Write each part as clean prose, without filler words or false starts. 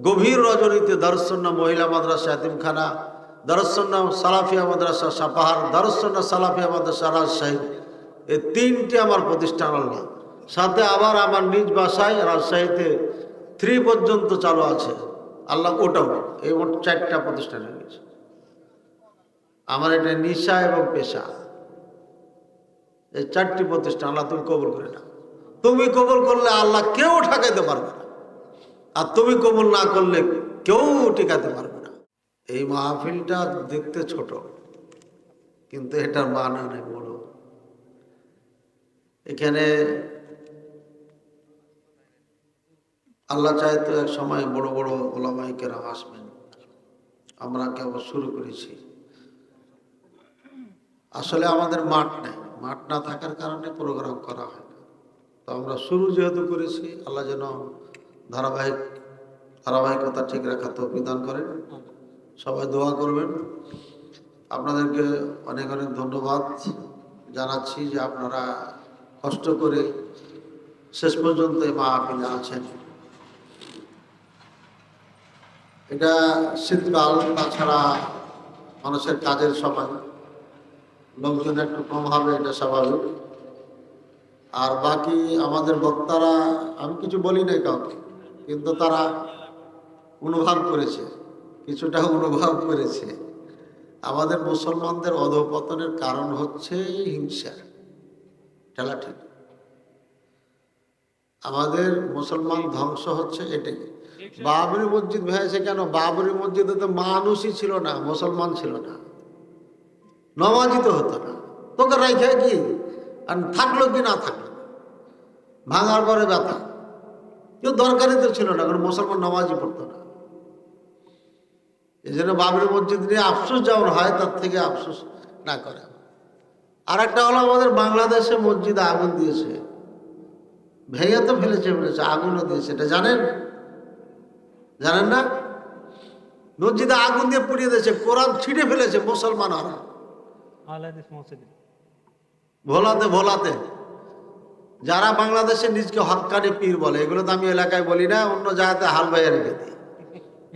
গভীর রজনীতে দারুসুন্নাহ মহিলা মাদ্রাসা এতিমখানা, দারুসুন্নাহ সালাফিয়া মাদ্রাসা সাপাহার, দারুসুন্নাহ সালাফিয়া মাদ্রাসা রাজশাহী, এই তিনটি আমার প্রতিষ্ঠান আল্লাহ। সাথে আবার আমার নিজ বাসায় রাজশাহীতে 3 পর্যন্ত চালু আছে আল্লাহ, ওটাও। এই মোট 4টা প্রতিষ্ঠান হয়ে গেছে আমার। এটা নিশা এবং পেশা, এই 4টি প্রতিষ্ঠান আল্লাহ তুমি কবুল করে না। তুমি কবুল করলে আল্লাহ কেউ ঠকাইতে পারবে না, আর তুমি কবুল না করলে কেউ টিকাতে পারবে না। এই মাহফিলটা দেখতে ছোট, কিন্তু এটার মান অনেক বড়। এখানে আল্লাহ চায় তো এক সময় বড় বড় ওলামায়ে কেরাম আসবেন। আমরা কেবল শুরু করেছি। আসলে আমাদের মাঠ নেই, মাঠ না থাকার কারণে প্রোগ্রাম করা হয় না। তো আমরা শুরু যেহেতু করেছি, আল্লাহ যেন ধারাবাহিকতা ঠিক রাখার তৌফিক দান করেন। সবাই দোয়া করবেন। আপনাদেরকে অনেক অনেক ধন্যবাদ জানাচ্ছি যে আপনারা কষ্ট করে শেষ পর্যন্ত এই মাহফিলে আছেন। এটা শীতকাল, তাছাড়া মানুষের কাজের সময়, লোকজন একটু কম হবে, এটা স্বাভাবিক। আর বাকি আমাদের বক্তারা, আমি কিছু বলি নাই কাউকে, কিন্তু তারা অনুভব করেছে, কিছুটা অনুভব করেছে। আমাদের মুসলমানদের অধঃপতনের কারণ হচ্ছে হিংসা, ঠেলাঠেলি। আমাদের মুসলমান ধ্বংস হচ্ছে এটাই। বাবরি মসজিদ ভেঙেছে কেন? বাবরি মসজিদে তো মানুষই ছিল না, মুসলমান ছিল না, নমাজি তো হতো না। তোকে রাইখে কি আর থাকলো কি না থাকলো, ভাঙার পরে ব্যথা। কেউ দরকারই তো ছিল না, কারণ মুসলমান নমাজি পড়তো না। এই জন্য বাবরি মসজিদ নিয়ে আফসোস যেমন হয়, তার থেকে আফসোস না করে। আর একটা হলো, আমাদের বাংলাদেশে মসজিদে আগুন দিয়েছে, ভেঙে তো ফেলেছে, আগুনও দিয়েছে। এটা জানেন? জানেন না? মসজিদে আগুন দিয়ে পুড়িয়ে দিয়েছে, কোরআন ছিঁড়ে ফেলেছে মুসলমানরা ভোলাতে। যারা বাংলাদেশে নিজকে হক্কানি পীর বলে, এগুলো তো আমি এলাকায় বলি না, অন্য জায়গাতে হাল বাইয়া রেখে দিই,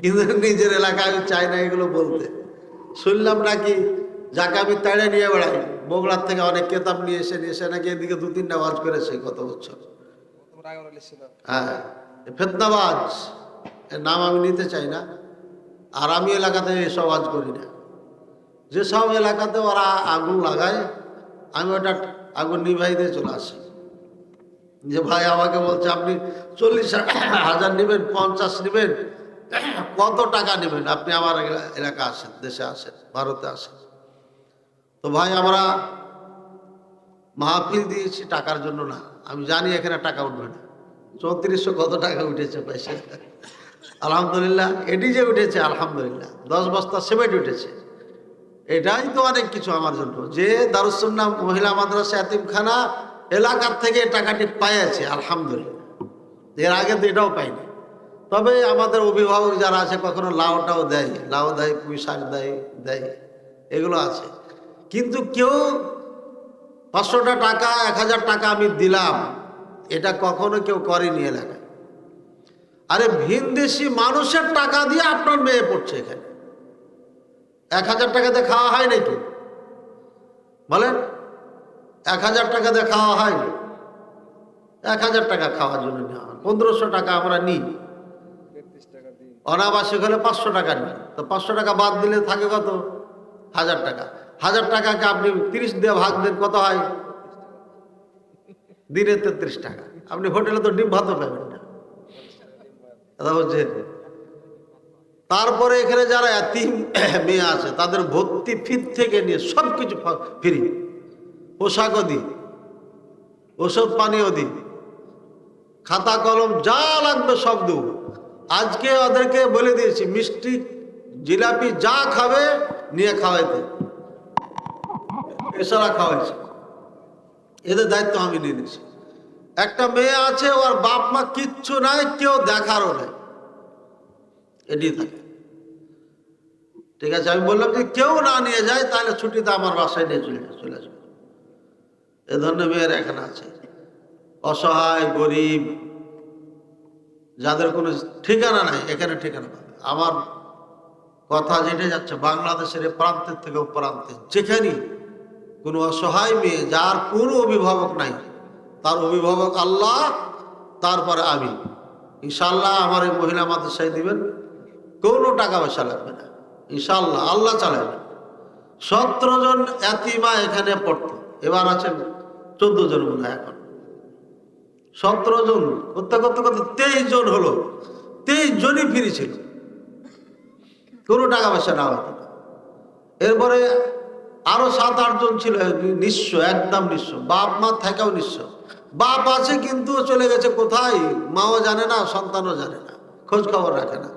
কিন্তু নিজের এলাকায় চাই না এগুলো বলতে। শুনলাম নাকি যাকে আমি তাড়ে নিয়ে বেড়াই, বগুড়ার থেকে অনেক কেতাব নিয়ে এসে নাকি এদিকে 2-3টা ওয়াজ করেছে গত বছর। হ্যাঁ, ফেতনাবাজ, এর নাম আমি নিতে চাই না। আর আমি এলাকাতে এসব ওয়াজ করি না। যেসব এলাকাতে ওরা আগুন লাগায়, আমি ওটা আগুন নিভাই দিয়ে চলে আসি। যে ভাই আমাকে বলছে আপনি 40,000 নেবেন, 50 নেবেন, কত টাকা নেবেন, আপনি আমার এলাকা আসেন, দেশে আসেন, ভারতে আসেন। তো ভাই আমরা মাহফিল দিয়েছি টাকার জন্য না, আমি জানি এখানে টাকা উঠবে না। 3400 কত টাকা উঠেছে পয়সা, আলহামদুলিল্লাহ। এটি যে উঠেছে আলহামদুলিল্লাহ, 10 বস্তা সিমেন্ট উঠেছে, এটাই তো অনেক কিছু আমার জন্য। যে দারুসুন্নাহ মহিলা মাদ্রাসা এতিমখানা এলাকার থেকে টাকাটি পাইছে আলহামদুলিল্লাহ, এর আগে তো এটাও পাইনি। তবে আমাদের অভিভাবক যারা আছে কখনো লাউটাও দেয়, লাউ দেয়, পুঁই শাক দেয়, এগুলো আছে। কিন্তু কেউ 500টা টাকা, 1000 টাকা আমি দিলাম, এটা কখনো কেউ করেনি এলাকায়। আরে ভিনদেশি মানুষের টাকা দিয়ে আপনার মেয়ে পড়ছে এখানে, 1000 টাকাতে খাওয়া হয় নাকি বলেন? 1000 টাকাতে খাওয়া হয়? 1000 টাকা খাওয়ার জন্য নেওয়া হয়, 1500 টাকা আমরা নিই। অনাবাসিক হলে 500 টাকা নিই, তো 500 টাকা বাদ দিলে থাকে কত? 1000 টাকা। 1000 টাকাকে আপনি 30 দিয়ে ভাগ দেন, কত হয়? দিনে 33 টাকা। আপনি হোটেলে তো ডিম ভাতও পাবেন না, কথা বলছেন? তারপরে এখানে যারা এতিম মেয়ে আছে তাদের ভর্তি ফি থেকে নিয়ে সব কিছু ফ্রি, পোশাকও দিই, ওষুধ পানিও দিই, খাতা কলম যা লাগবে সব দেব। আজকে ওদেরকে বলে দিয়েছি, মিষ্টি জিলাপি যা খাবে নিয়ে খাওয়াইতে, এছাড়া খাওয়াইছে। এদের দায়িত্ব আমি নিয়ে নিয়েছি। একটা মেয়ে আছে, ওর বাপ মা কিচ্ছু নাই, কেউ দেখারও নাই, এটি থাকে। ঠিক আছে, আমি বললাম যে কেউ না নিয়ে যায় তাহলে ছুটিতে আমার বাসায় নিয়ে চলে আসবে। এ ধরনের মেয়ের এখানে আছে, অসহায় গরিব যাদের কোনো ঠিকানা নাই এখানে ঠিকানা পাবে। আমার কথা যেটা যাচ্ছে বাংলাদেশের এ প্রান্তের থেকে ও প্রান্তে, যেখানে কোনো অসহায় মেয়ে যার কোনো অভিভাবক নাই, তার অভিভাবক আল্লাহ, তারপরে আমি, ইনশাআল্লাহ আমার এই মহিলা মাদ্রাসায় দিবেন, কোনো টাকা পয়সা লাগবে না, ইনশাআল্লাহ আল্লাহ চালাবেন। 17 জন এতিমা এখানে পড়তো, এবার আছেন 14 জন মনে হয়। এখন 17 জন করতে করতে করতে 23 জন হলো, 23 জনই ফ্রি ছিল, কোনো টাকা পয়সা না হতো না। এরপরে আরো 7-8 জন ছিল নিঃস্ব, একদম নিঃস্ব, বাপ মা থাকাও নিঃস্ব, বাপ আছে কিন্তু চলে গেছে কোথায়, মাও জানে না, সন্তানও জানে না, খোঁজ খবর রাখে না।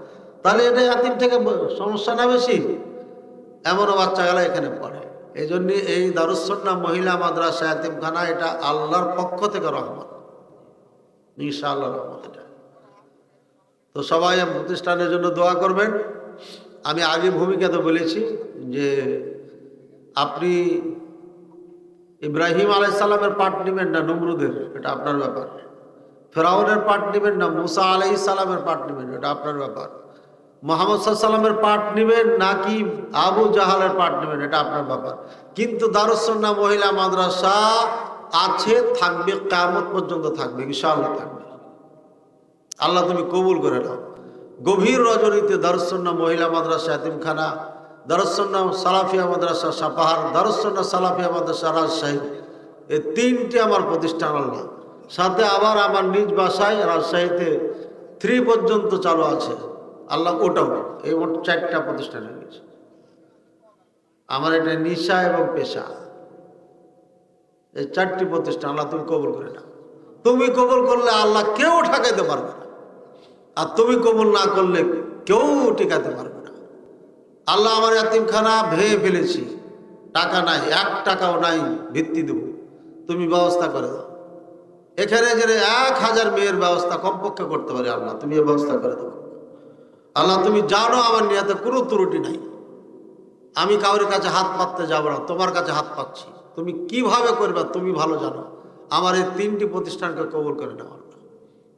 তাহলে এটা এতিম থেকে সমস্যা না বেশি? এমনও বাচ্চাগুলো এখানে পড়ে। এই জন্য এই দারুস সুন্নাহ মহিলা মাদ্রাসা এতিমখানা এটা আল্লাহর পক্ষ থেকে রহমত, ইনশাআল্লাহ রহমত এটা। তো সবাই প্রতিষ্ঠানের জন্য দোয়া করবেন। আমি আগে ভূমিকাতে বলেছি যে আপনি ইব্রাহিম আলাইহিস সালামের পাঠ নেবেন না নমরুদের, এটা আপনার ব্যাপার। ফেরাউনের পাঠ নেবেন না মুসা আলাইহিস সালামের পাঠ নেবেন, এটা আপনার ব্যাপার। মুহাম্মদ সাল্লাল্লাহু আলাইহি সাল্লামের পাঠ নেবেন নাকি আবু জাহালের পাঠ নেবেন, এটা আপনার ব্যাপার। কিন্তু দারুস সুন্নাহ মহিলা মাদ্রাসা আছে, থাকবে, কিয়ামত পর্যন্ত থাকবে, ইনশাআল্লাহ থাকবে। আল্লাহ তুমি কবুল করে নাও। গভীর রজনীতে দারুস সুন্নাহ মহিলা মাদ্রাসা এতিমখানা, দারুস সুন্নাহ সালাফিয়া মাদ্রাসা সাপাহার, দারুস সুন্নাহ সালাফিয়া মাদ্রাসা রাজশাহী, এই 3টি আমার প্রতিষ্ঠান আল্লাহ। সাথে আবার আমার নিজ বাসায় রাজশাহীতে 3 পর্যন্ত চালু আছে আল্লাহ, ওটাও। এই মোট 4টা প্রতিষ্ঠান হয়ে গেছে আমার। এটা নিশা এবং পেশা, এই 4টি প্রতিষ্ঠান আল্লাহ তুমি কবুল করে নাও। তুমি কবুল করলে আল্লাহ কেউ ঠকাইতে পারবে না, আর তুমি কবুল না করলে কেউ টিকাতে পারবে না। আল্লাহ আমার এতিমখানা ভেঙে ফেলেছি, টাকা নাই, 1 টাকাও নাই, ভিত্তি দেব, তুমি ব্যবস্থা করে দাও। এখানে যে 1000 মেয়ের ব্যবস্থা কমপক্ষে করতে পারি আল্লাহ, তুমি এই ব্যবস্থা করে দেবো। আল্লাহ তুমি জানো আমার নিয়াতে কোনো ত্রুটি নাই, আমি কাউরের কাছে হাত পাততে যাব না, তোমার কাছে হাত পাচ্ছি। তুমি কিভাবে করবে তুমি ভালো জানো। আমার এই 3টি প্রতিষ্ঠানকে কবুল করে নাও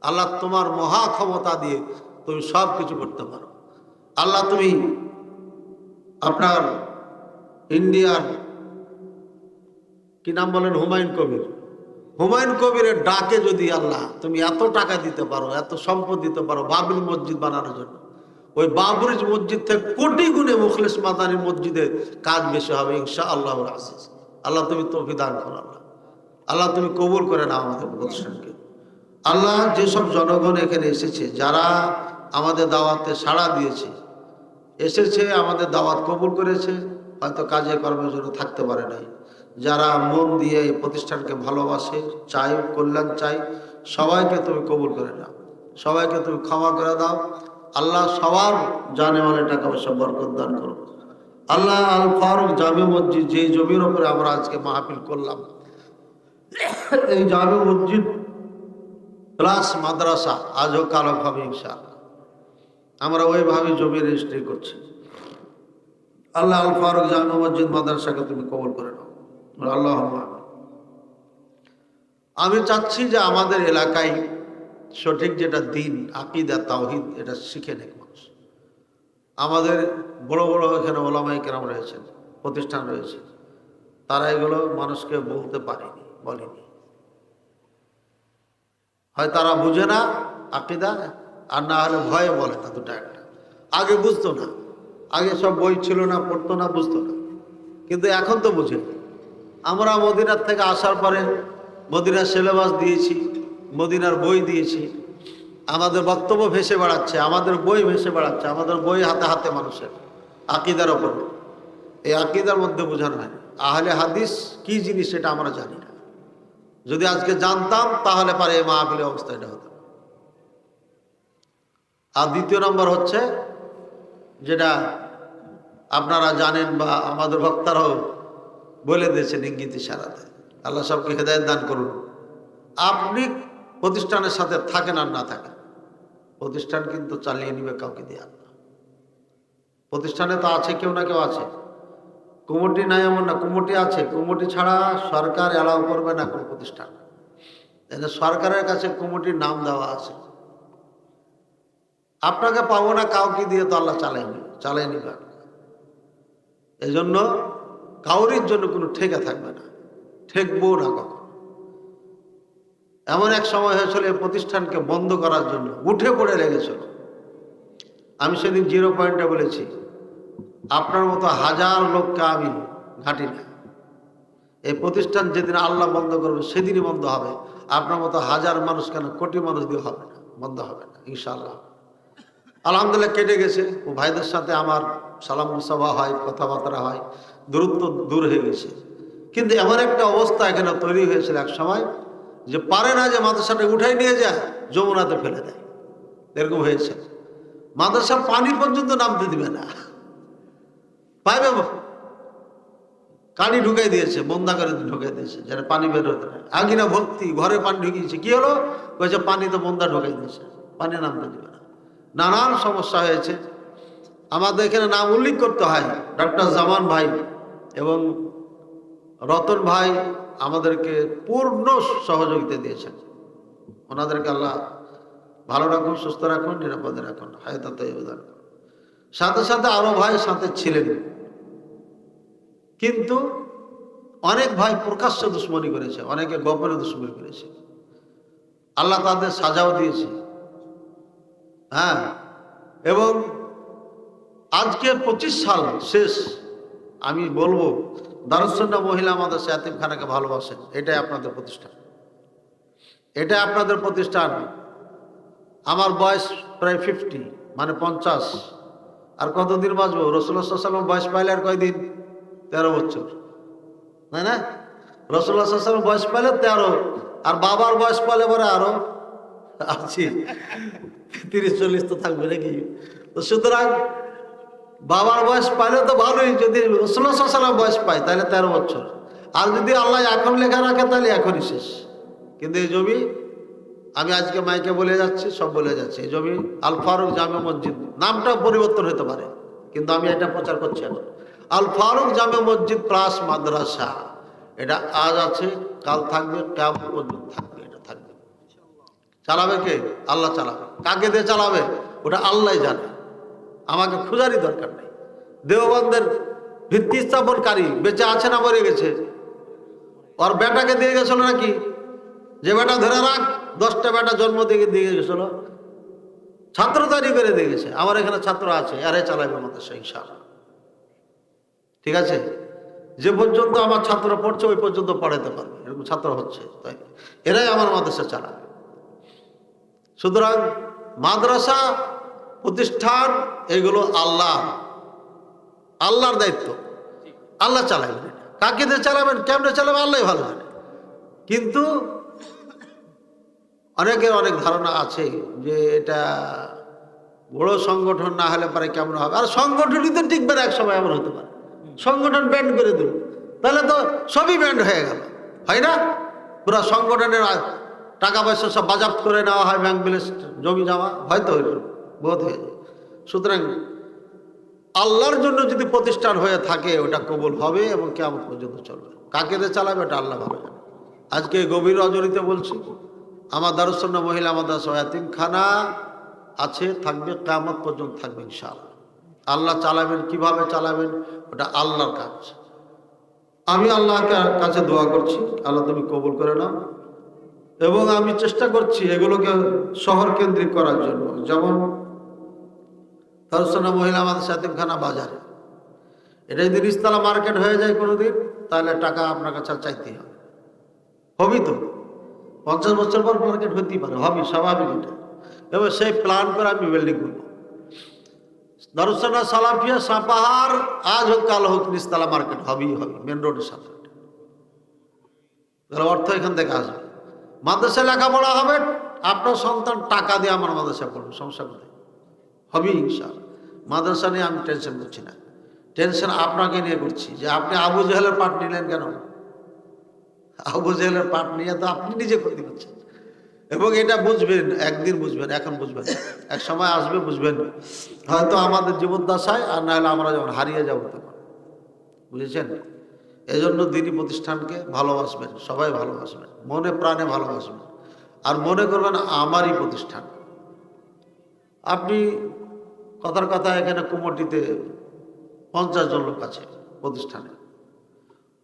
আল্লাহ। তোমার মহা ক্ষমতা দিয়ে তুমি সব কিছু করতে পারো আল্লাহ। তুমি আপনার ইন্ডিয়ার কি নাম বলেন, হুমায়ুন কবির, হুমায়ুন কবিরের ডাকে যদি আল্লাহ তুমি এত টাকা দিতে পারো, এত সম্পদ দিতে পারো বাবরি মসজিদ বানানোর জন্য, ওই বাবরি মসজিদ থেকে কোটি গুণে মুখলিস মাদানী মসজিদের কাজ বেশি হবে ইনশাআল্লাহ আজিজ। আল্লাহ তুমি তৌফিক দান করো আল্লাহ। আল্লাহ তুমি কবুল করে নাও আমাদের প্রতিষ্ঠানকে আল্লাহ। যেসব জনগণ এখানে এসেছে, যারা আমাদের দাওয়াতে সাড়া দিয়েছে, এসেছে আমাদের দাওয়াত কবুল করেছে, হয়তো কাজে কর্মের জন্য থাকতে পারে নাই, যারা মন দিয়ে এই প্রতিষ্ঠানকে ভালোবাসে, চাই, কল্যাণ চাই, সবাইকে তুমি কবুল করে নাও, সবাইকে তুমি ক্ষমা করে দাও আল্লাহ। সবার জানে মানে টাকা পয়সা বরকত দান করো আল্লাহ। আল ফারুক জামে মসজিদ, যে জমির উপরে আমরা আজকে মাহফিল করলাম, এই জামে মসজিদ প্লাস মাদ্রাসা আজও কালো হবে ইনশাআল্লাহ। আমরা ওইভাবে জমি রেজিস্ট্রি করছি আল্লাহ। আল ফারুক জামে মসজিদ মাদ্রাসাকে তুমি কবুল করে নাও আল্লাহ। আমি চাচ্ছি যে আমাদের এলাকায় সঠিক যেটা দিন, আকীদা, তাওহীদ, এটা শিখে নেয় মানুষ। আমাদের বড় বড় এখানে ওলামায়ে কেরাম রয়েছেন, প্রতিষ্ঠান রয়েছে, তারা এগুলো মানুষকে বলতে পারেনি, বলেনি। হয় তারা বুঝে না আকীদা, আর না হলে ভয়ে বলে না, দুটো একটা। আগে বুঝতো না, আগে সব বই ছিল না, পড়তো না, বুঝতো না, কিন্তু এখন তো বুঝে। আমরা মদিনার থেকে আসার পরে মদিনার সিলেবাস দিয়েছি, মদিনার বই দিয়েছি, আমাদের বক্তব্য ভেসে বেড়াচ্ছে, আমাদের বই ভেসে বেড়াচ্ছে, আমাদের বই হাতে হাতে মানুষের আকীদার ওপর। এই আকীদার মধ্যে বোঝানো হয় আহলে হাদিস কি জিনিস সেটা আমরা জানি না। যদি আজকে জানতাম তাহলে পারে এই মাহফিলের অবস্থা এটা হতো। আর দ্বিতীয় নম্বর হচ্ছে যেটা আপনারা জানেন বা আমাদের বক্তারাও বলে দিয়েছেন ইঙ্গিত ইশারাতে, আল্লাহ সবকে হেদায়েত দান করুন। আপনি প্রতিষ্ঠানের সাথে থাকেন আর না থাকেন, প্রতিষ্ঠান কিন্তু চালিয়ে নিবে কাউকে দিয়ে না। প্রতিষ্ঠানে তো আছে, কেউ না কেউ আছে। কমিটি নাই এমন না, কমিটি আছে, কমিটি ছাড়া সরকার অ্যালাউ করবে না কোন প্রতিষ্ঠান। সরকারের কাছে কমিটির নাম দেওয়া আছে, আপনাকে পাবো না কাউকে দিয়ে তো আল্লাহ চালাই নিবে। এই জন্য কাউরির জন্য কোনো ঠেকা থাকবে না, ঠেকবো না কখন। এমন এক সময় হয়েছিল এই প্রতিষ্ঠানকে বন্ধ করার জন্য উঠে পড়ে লেগেছিল। আমি সেদিন 0 পয়েন্টে বলেছি, আপনার মতো হাজার লোককে আমি ঘাঁটি না। এই প্রতিষ্ঠান যেদিন আল্লাহ বন্ধ করবে সেদিনই বন্ধ হবে। আপনার মতো হাজার মানুষ কেন, কোটি মানুষ দিয়ে হবে না, বন্ধ হবে না ইনশাআল্লাহ। আলহামদুলিল্লাহ কেটে গেছে। ও ভাইদের সাথে আমার সালাম মুসাফা হয়, কথাবার্তা হয়, দূরত্ব দূর হয়ে গেছে। কিন্তু এমন একটা অবস্থা এখানে তৈরি হয়েছিল এক সময় যে পারে না যে মাদ্রাসাটা উঠাই নিয়ে যায়, যমুনাতে ফেলে দেয়। এরকম হয়েছে। মাদ্রাসার পানি পর্যন্ত নামতে দিবে না, পাইবে কানি ঢুকাই দিয়েছে, বন্ধা করে ঢুকাই দিয়েছে যেন পানি বের হতে না। আগিনা ভর্তি, ঘরে পানি ঢুকিয়েছে। কি হলো? কয়েছে পানি তো বন্ধা ঢুকাই দিয়েছে, পানি নামতে দিবে না। নানান সমস্যা হয়েছে। আমাদের এখানে নাম উল্লেখ করতে হয়, ডক্টর জামান ভাই এবং রতন ভাই আমাদেরকে পূর্ণ সহযোগিতা দিয়েছেন। ওনাদেরকে আল্লাহ ভালো রাখুন, সুস্থ রাখুন, নিরাপদে রাখুন, হায়াতে অবদান। সাথে সাথে আরো ভাই সাথে ছিলেন, কিন্তু অনেক ভাই প্রকাশ্য দুশ্মনী করেছে, অনেকে গোপনে দুশ্মনী করেছে। আল্লাহ তাদের সাজাও দিয়েছে। হ্যাঁ, এবং আজকে 25 সাল শেষ। আমি বলবো দারুস সুন্নাহ মহিলা মাদ্রাসা ইয়াতিমখানাকে ভালোবাসেন, এটাই আপনাদের প্রতিষ্ঠান, এটা আপনাদের প্রতিষ্ঠান। আমার বয়স প্রায় 50, মানে 50। আর কতদিন বাঁচবো? রাসূলুল্লাহ সাল্লাল্লাহু আলাইহি ওয়াসাল্লাম বয়স পাইলে আর কয়দিন? 13 বছর, তাই না? রাসূলুল্লাহ সাল্লাল্লাহু আলাইহি ওয়াসাল্লাম বয়স পাইলে 13, আর বাবার বয়স পাইলে পরে আরো 30-40 তো থাকবে নাকি? তো সুতরাং বাবার বয়স পাইলে তো ভালোই, যদি রাসূলুল্লাহ সাল্লাল্লাহু আলাইহি ওয়াসাল্লাম বয়স পায় তাহলে 13 বছর। আর যদি আল্লাহ এখন লেখা রাখে তাহলে এখনই শেষ। কিন্তু এই জমি, আমি আজকে মাইকে বলে যাচ্ছি, সব বলে যাচ্ছি, এই জমি আল ফারুক জামে মসজিদ, নামটা পরিবর্তন হতে পারে, কিন্তু আমি এটা প্রচার করছি এখন। আল ফারুক জামে মসজিদ প্লাস মাদ্রাসা, এটা আজ আছে, কাল থাকবে, কিয়ামত পর্যন্ত থাকবে। এটা থাকবে। চালাবে কে? আল্লাহ চালাবে। কাকে দিয়ে চালাবে ওটা আল্লাহ জানে, আমাকে খোঁজারই দরকার নেই। দেওবন্দের ভিত্তি স্থাপনকারী বেঁচে আছে না মরে গেছে? ওর বেটাকে দিয়ে গেছিল নাকি? যে বেটা ধরে রাখ, 10টা বেটা জন্ম দিয়ে গেছিল, ছাত্র তৈরি করে দিয়ে গেছে। আমার এখানে ছাত্র আছে, আরে চালাবে আমাদের সেই ইনশাআল্লাহ। ঠিক আছে? যে পর্যন্ত আমার ছাত্র পড়ছে ওই পর্যন্ত পড়াতে পারবে, এরকম ছাত্র হচ্ছে, তাই এরাই আমার মাদ্রাসা চালাবে। সুতরাং মাদ্রাসা প্রতিষ্ঠান এগুলো আল্লাহর দায়িত্ব, আল্লাহ চালাবেন। কাকে দিয়ে চালাবেন, কেমনে চালাবেন আল্লাহ ভালো জানে। কিন্তু অনেকের অনেক ধারণা আছে যে এটা বড় সংগঠন না হলে পরে কেমন হবে। আর সংগঠনই তো টিকবে না, এক সময় এমন হতে পারে সংগঠন ব্যান্ড করে দিল, তাহলে তো সবই ব্যান্ড হয়ে গেল, হয় না? পুরা সংগঠনের টাকা পয়সা সব বাজেয়াপ্ত করে নেওয়া হয়, ব্যাংক ব্যালেন্স, জমি জমা হয়তো বোধ হয়ে যায়। সুতরাং আল্লাহর জন্য যদি প্রতিষ্ঠান হয়ে থাকে ওটা কবুল হবে এবং কিয়ামত পর্যন্ত চলবে। কাকে দিয়ে চালাবে ওটা আল্লাহ ভালো জানে। আজকে গভীর রজনীতে বলছি, আমার দারুস সুন্নাহ মহিলা মাদ্রাসা ইয়াতিমখানা আছে, থাকবে, কিয়ামত পর্যন্ত থাকবে ইনশাআল্লাহ। আল্লাহ চালাবেন, কিভাবে চালাবেন ওটা আল্লাহর কাজ। আমি আল্লাহর কাছে দোয়া করছি, আল্লাহ তুমি কবুল করে নাও। এবং আমি চেষ্টা করছি এগুলোকে শহর কেন্দ্রিক করার জন্য। যেমন দারুস সুন্নাহ মহিলা মাদ্রাসা ইয়াতিমখানা বাজারে, এটা যদি রিস্তালা মার্কেট হয়ে যায় কোনোদিন, তাহলে টাকা আপনার কাছে চাইতে হবে। হবি তো 50 বছর পর মার্কেট হতেই পারে, হবি, স্বাভাবিক এটা। এবার সেই প্ল্যান করে আমি বিল্ডিং করবো। দারুস সুন্নাহ সালাফিয়া সাপাহার আজ হোক কাল হোক নিস্তালা মার্কেট হবেই হবে, মেন রোডের সাথে। অর্থ এখান থেকে আসবে, মাদ্রাসায় লেখাপড়া হবে, আপনার সন্তান টাকা দিয়ে আমার মাদ্রাসায় পড়বে, সমস্যা কোথায়? হবেই ইনশাআল্লাহ। মাদ্রাসা নিয়ে আমি টেনশন করছি না, টেনশন আপনাকে নিয়ে করছি যে আপনি আবু জেহেলের পাঠ নিলেন কেন? আবু জেহেলের পাঠ নিয়ে তো আপনি নিজে ক্ষতি করছেন। এবং এটা বুঝবেন, একদিন বুঝবেন, এখন বুঝবেন, এক সময় আসবে বুঝবেন, হয়তো আমাদের জীবদ্দশায়, আর না হলে আমরা যখন হারিয়ে যাবো তখন। বুঝেছেন? এজন্য দিনী প্রতিষ্ঠানকে ভালোবাসবেন, সবাই ভালোবাসবেন, মনে প্রাণে ভালোবাসবেন, আর মনে করবেন আমারই প্রতিষ্ঠান। আপনি কথার কথা এখানে কুমটিতে 50 জন লোক আছে প্রতিষ্ঠানে,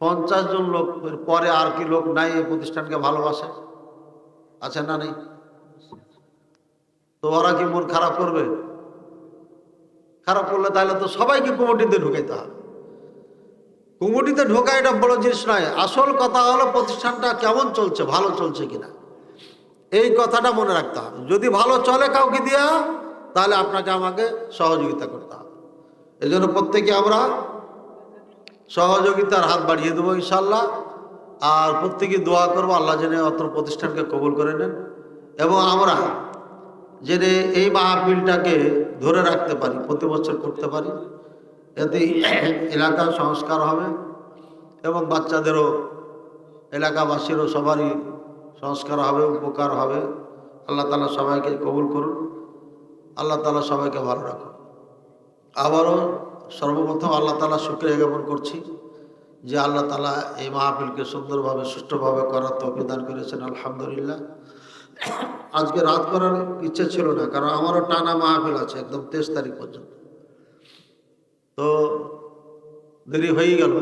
50 জন লোকের পরে আর কি লোক নাই এই প্রতিষ্ঠানকে ভালোবাসে? আছে না নেই? তো ওরা কি মন খারাপ করবে? খারাপ করলে তাহলে তো সবাইকে কমিটিতে ঢুকাইতে হবে। কমিটিতে ঢোকা এটা বড় জিনিস নয়, আসল কথা হলো প্রতিষ্ঠানটা কেমন চলছে, ভালো চলছে কিনা, এই কথাটা মনে রাখতে হবে। যদি ভালো চলে কাউকে দিয়া, তাহলে আপনাকে আমাকে সহযোগিতা করতে হবে। এই জন্য প্রত্যেকে আমরা সহযোগিতার হাত বাড়িয়ে দেবো ইনশাল্লাহ। আর প্রত্যেকে দোয়া করবো আল্লাহ যেন অত্র প্রতিষ্ঠানকে কবুল করে নেন, এবং আমরা যেন এই মাহফিলটাকে ধরে রাখতে পারি, প্রতি বছর করতে পারি। এতে এলাকার সংস্কার হবে এবং বাচ্চাদেরও, এলাকাবাসীরও সবারই সংস্কার হবে, উপকার হবে। আল্লাহ তাআলা সবাইকে কবুল করুন, আল্লাহ তাআলা সবাইকে ভালো রাখুন। আবারও সর্বপ্রথম আল্লাহ তাআলা শুকরিয়া জ্ঞাপন করছি যে আল্লাহ তাআলা এই মাহফিলকে সুন্দরভাবে সুষ্ঠুভাবে করার তৌফিক দান করেছেন, আলহামদুলিল্লাহ। আজকে রাত করার ইচ্ছে ছিল না, কারণ আমারও টানা মাহফিল আছে একদম 23 তারিখ পর্যন্ত, তো দেরি হয়ে গেল।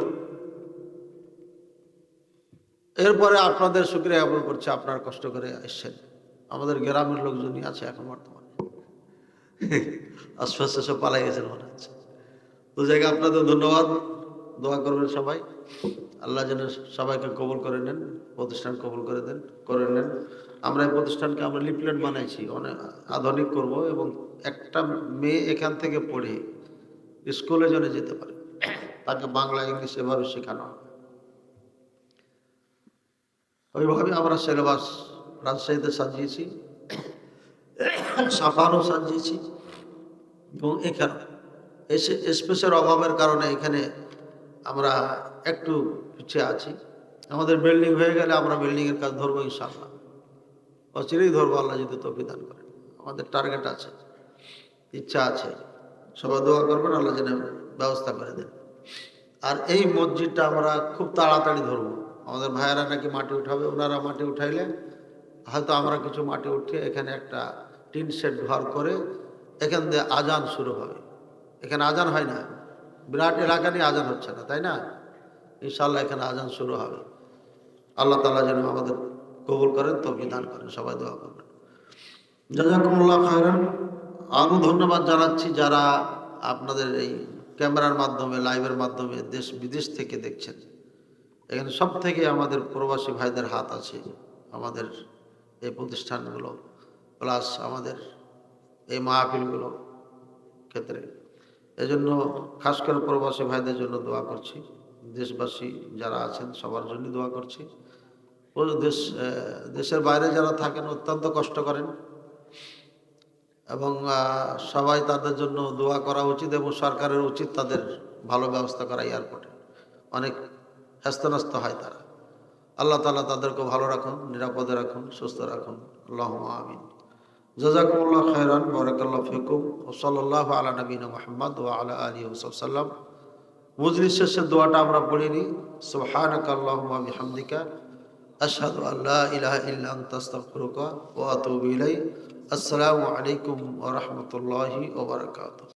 এরপরে আপনাদের শুকরিয়া জ্ঞাপন করছি, আপনারা কষ্ট করে এসেছেন। আমাদের গ্রামের লোকজনই আছে এখন বর্তমানে, আশপাশে সব পালাই গেছেন মনে হচ্ছে। তো জায়গা আপনাদের ধন্যবাদ, দোয়া করবেন সবাই, আল্লাহ যেন সবাইকে কবুল করে নেন, প্রতিষ্ঠান কবুল করে নেন। আমরা এই প্রতিষ্ঠানকে আমরা লিফলেট বানাইছি, অনেক আধুনিক করব, এবং একটা মেয়ে এখান থেকে পড়ে স্কুলে যেন যেতে পারে, তাকে বাংলা ইংলিশ এভাবে শেখানো হবে। ওইভাবে আমরা সিলেবাস রাজশাহীতে সাজিয়েছি, সাপানও সাজিয়েছি, এবং এখানে স্পেসের অভাবের কারণে এখানে আমরা একটু পিছিয়ে আছি। আমাদের বিল্ডিং হয়ে গেলে আমরা বিল্ডিংয়ের কাজ ধরবো ইনশাআল্লাহ, অচিরেই ধরবো আল্লাহ যদি তৌফিক দান করেন। আমাদের টার্গেট আছে, ইচ্ছা আছে, সবাই দোয়া করবেন আল্লাহ যেন ব্যবস্থা করে দেন। আর এই মসজিদটা আমরা খুব তাড়াতাড়ি ধরবো। আমাদের ভাইয়েরা নাকি মাটি উঠাবে, ওনারা মাটি উঠাইলে হয়তো আমরা কিছু মাটি উঠিয়ে এখানে একটা টিন শেড ঘর করে এখান দিয়ে আজান শুরু হবে। এখানে আজান হয় না, বিরাট এলাকা নিয়ে আজান হচ্ছে না, তাই না? ইনশাআল্লাহ এখানে আজান শুরু হবে। আল্লাহ তাআলা যেন আমাদের কবুল করেন, তৌফিক দান করেন, সবাই দোয়া করবেন। জাযাকুমুল্লাহ খায়রান। আরও ধন্যবাদ জানাচ্ছি যারা আপনাদের এই ক্যামেরার মাধ্যমে, লাইভের মাধ্যমে দেশ বিদেশ থেকে দেখছেন। এখানে সব থেকে আমাদের প্রবাসী ভাইদের হাত আছে, আমাদের এই প্রতিষ্ঠানগুলো প্লাস আমাদের এই মাহফিলগুলো ক্ষেত্রে। এজন্য খাস করে প্রবাসী ভাইদের জন্য দোয়া করছি, দেশবাসী যারা আছেন সবার জন্য দোয়া করছি। দেশের বাইরে যারা থাকেন অত্যন্ত কষ্ট করেন, এবং সবাই তাদের জন্য দোয়া করা উচিত, এবং সরকারের উচিত তাদের ভালো ব্যবস্থা করা। এয়ারপোর্টে অনেক হ্যাস্তন্যস্ত হয় তারা। আল্লাহ তাআলা তাদেরকে ভালো রাখুন, নিরাপদে রাখুন, সুস্থ রাখুন, আল্লাহুম্মা আমিন। জাযাকুমুল্লাহ খায়রান, বারাকাল্লাহু ফিকুম, ওয়া সাল্লাল্লাহু আলা নবিয়িনা মুহাম্মদ ওয়া আলা আলিহি ওয়া সাল্লাম। মজলিস শেষের দোয়াটা আমরা পড়িনি, সুবহানাকা আল্লাহুম্মা বিহামদিকা আশহাদু আল্লা ইলাহা ইল্লা আনতা আস্তাগফিরুকা ওয়া আতুবু ইলাইক। আসসালামু আলাইকুম ওয়া রাহমাতুল্লাহি ওয়া বারাকাতুহু।